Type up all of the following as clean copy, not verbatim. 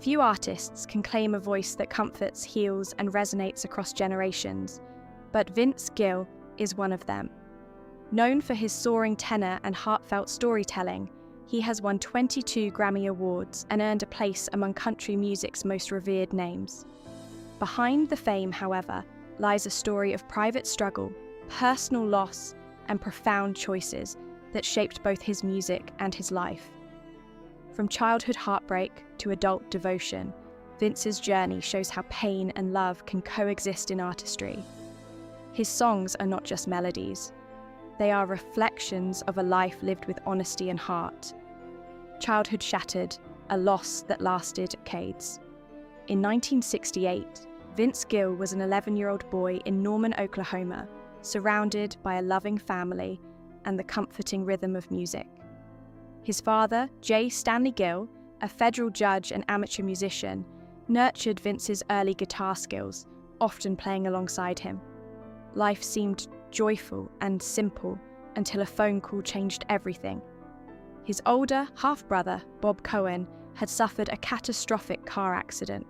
Few artists can claim a voice that comforts, heals, and resonates across generations, but Vince Gill is one of them. Known for his soaring tenor and heartfelt storytelling, he has won 22 Grammy Awards and earned a place among country music's most revered names. Behind the fame, however, lies a story of private struggle, personal loss, and profound choices that shaped both his music and his life. From childhood heartbreak to adult devotion, Vince's journey shows how pain and love can coexist in artistry. His songs are not just melodies. They are reflections of a life lived with honesty and heart. Childhood shattered, a loss that lasted decades. In 1968, Vince Gill was an 11-year-old boy in Norman, Oklahoma, surrounded by a loving family and the comforting rhythm of music. His father, J. Stanley Gill, a federal judge and amateur musician, nurtured Vince's early guitar skills, often playing alongside him. Life seemed joyful and simple until a phone call changed everything. His older half-brother, Bob Cohen, had suffered a catastrophic car accident.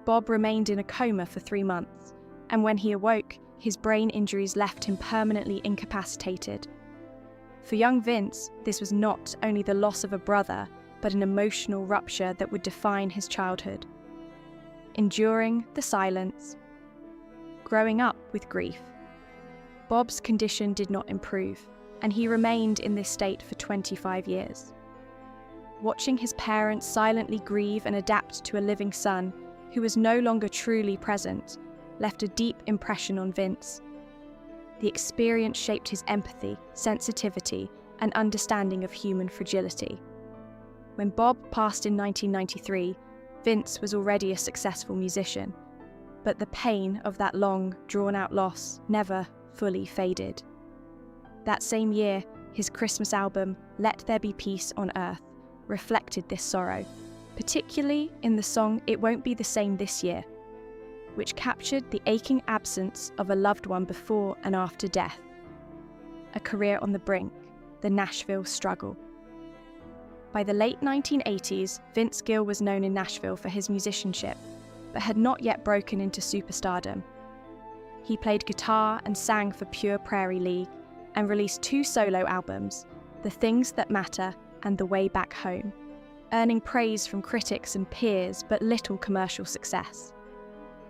Bob remained in a coma for 3 months, and when he awoke, his brain injuries left him permanently incapacitated. For young Vince, this was not only the loss of a brother, but an emotional rupture that would define his childhood. Enduring the silence, growing up with grief. Bob's condition did not improve, and he remained in this state for 25 years. Watching his parents silently grieve and adapt to a living son who was no longer truly present left a deep impression on Vince. The experience shaped his empathy, sensitivity, and understanding of human fragility. When Bob passed in 1993, Vince was already a successful musician, but the pain of that long, drawn-out loss never fully faded. That same year, his Christmas album, Let There Be Peace on Earth, reflected this sorrow, particularly in the song It Won't Be the Same This Year, which captured the aching absence of a loved one before and after death. A career on the brink, the Nashville struggle. By the late 1980s, Vince Gill was known in Nashville for his musicianship, but had not yet broken into superstardom. He played guitar and sang for Pure Prairie League, and released 2 solo albums, The Things That Matter and The Way Back Home, earning praise from critics and peers but little commercial success.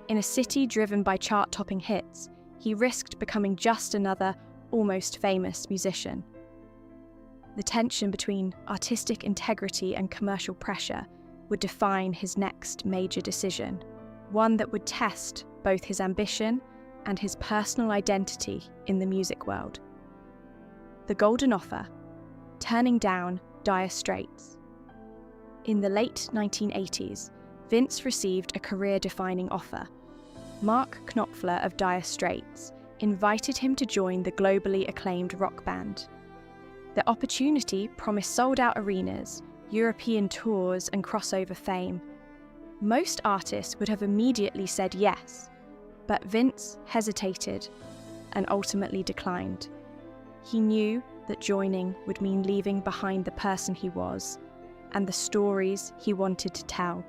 In a city driven by chart-topping hits, he risked becoming just another, almost famous musician. The tension between artistic integrity and commercial pressure would define his next major decision, one that would test both his ambition and his personal identity in the music world. The golden offer, turning down dire straits. In the late 1980s, Vince received a career-defining offer. Mark Knopfler of Dire Straits invited him to join the globally acclaimed rock band. The opportunity promised sold-out arenas, European tours, and crossover fame. Most artists would have immediately said yes, but Vince hesitated and ultimately declined. He knew that joining would mean leaving behind the person he was and the stories he wanted to tell.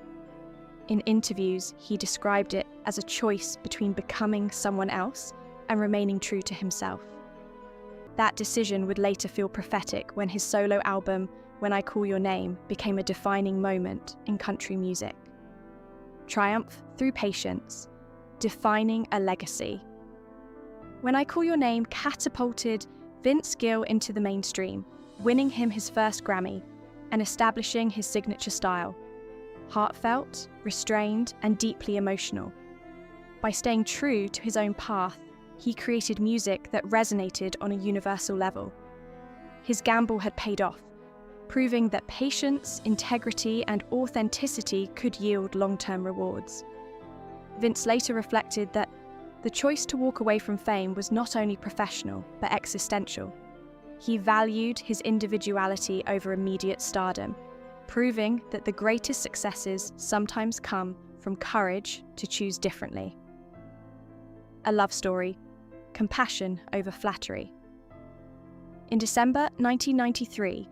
In interviews, he described it as a choice between becoming someone else and remaining true to himself. That decision would later feel prophetic when his solo album, When I Call Your Name, became a defining moment in country music. Triumph through patience, defining a legacy. When I Call Your Name catapulted Vince Gill into the mainstream, winning him his first Grammy and establishing his signature style. Heartfelt, restrained, and deeply emotional. By staying true to his own path, he created music that resonated on a universal level. His gamble had paid off, proving that patience, integrity, and authenticity could yield long-term rewards. Vince later reflected that the choice to walk away from fame was not only professional, but existential. He valued his individuality over immediate stardom, proving that the greatest successes sometimes come from courage to choose differently. A love story, compassion over flattery. In December 1993,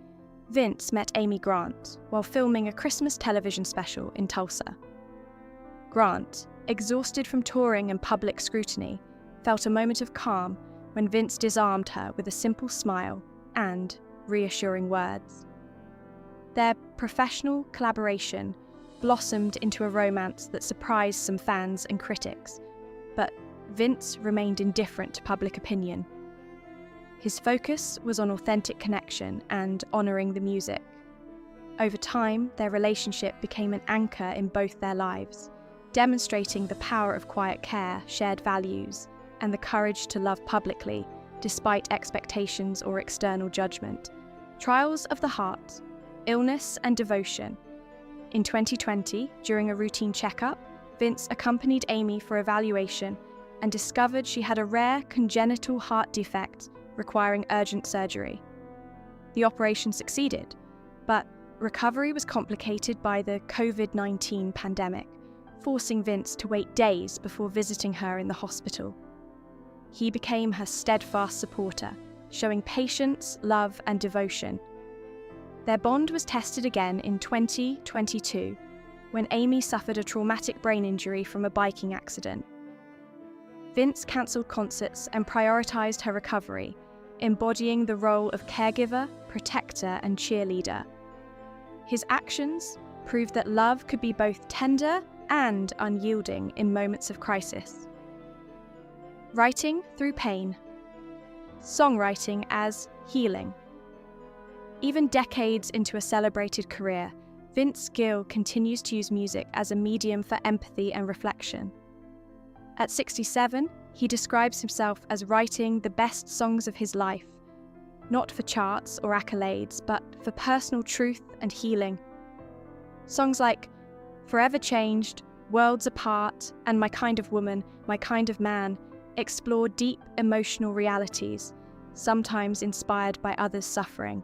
Vince met Amy Grant while filming a Christmas television special in Tulsa. Grant, exhausted from touring and public scrutiny, felt a moment of calm when Vince disarmed her with a simple smile and reassuring words. Their professional collaboration blossomed into a romance that surprised some fans and critics, but Vince remained indifferent to public opinion. His focus was on authentic connection and honouring the music. Over time, their relationship became an anchor in both their lives, demonstrating the power of quiet care, shared values, and the courage to love publicly, despite expectations or external judgment. Trials of the heart, illness and devotion. In 2020, during a routine checkup, Vince accompanied Amy for evaluation and discovered she had a rare congenital heart defect requiring urgent surgery. The operation succeeded, but recovery was complicated by the COVID-19 pandemic, forcing Vince to wait days before visiting her in the hospital. He became her steadfast supporter, showing patience, love, and devotion. Their bond was tested again in 2022, when Amy suffered a traumatic brain injury from a biking accident. Vince cancelled concerts and prioritised her recovery, embodying the role of caregiver, protector, and cheerleader. His actions proved that love could be both tender and unyielding in moments of crisis. Writing through pain. Songwriting as healing. Even decades into a celebrated career, Vince Gill continues to use music as a medium for empathy and reflection. At 67, he describes himself as writing the best songs of his life, not for charts or accolades, but for personal truth and healing. Songs like Forever Changed, Worlds Apart, and My Kind of Woman, My Kind of Man explore deep emotional realities, sometimes inspired by others' suffering.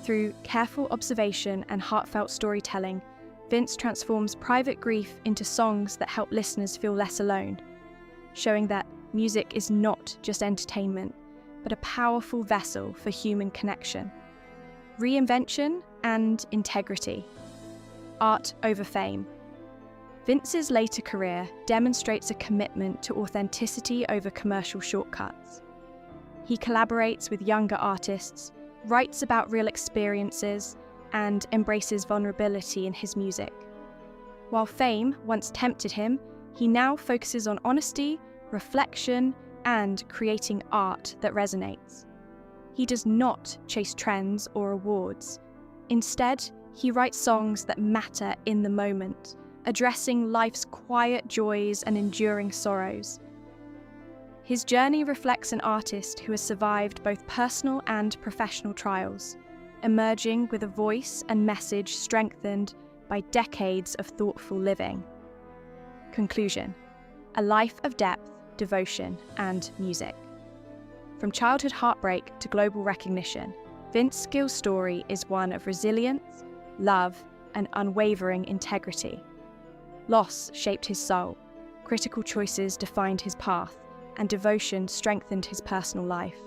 Through careful observation and heartfelt storytelling, Vince transforms private grief into songs that help listeners feel less alone, showing that music is not just entertainment, but a powerful vessel for human connection. Reinvention and integrity. Art over fame. Vince's later career demonstrates a commitment to authenticity over commercial shortcuts. He collaborates with younger artists, writes about real experiences, and embraces vulnerability in his music. While fame once tempted him, he now focuses on honesty, reflection, and creating art that resonates. He does not chase trends or awards. Instead, he writes songs that matter in the moment, addressing life's quiet joys and enduring sorrows. His journey reflects an artist who has survived both personal and professional trials, emerging with a voice and message strengthened by decades of thoughtful living. Conclusion: a life of depth, devotion, and music. From childhood heartbreak to global recognition, Vince Gill's story is one of resilience, love, and unwavering integrity. Loss shaped his soul, critical choices defined his path, and devotion strengthened his personal life.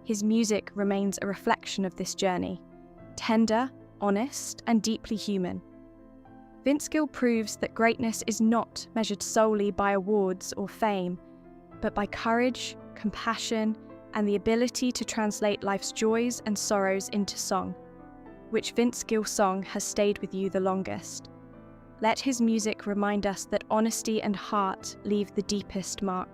His music remains a reflection of this journey, tender, honest, and deeply human. Vince Gill proves that greatness is not measured solely by awards or fame, but by courage, compassion, and the ability to translate life's joys and sorrows into song. Which Vince Gill song has stayed with you the longest? Let his music remind us that honesty and heart leave the deepest mark.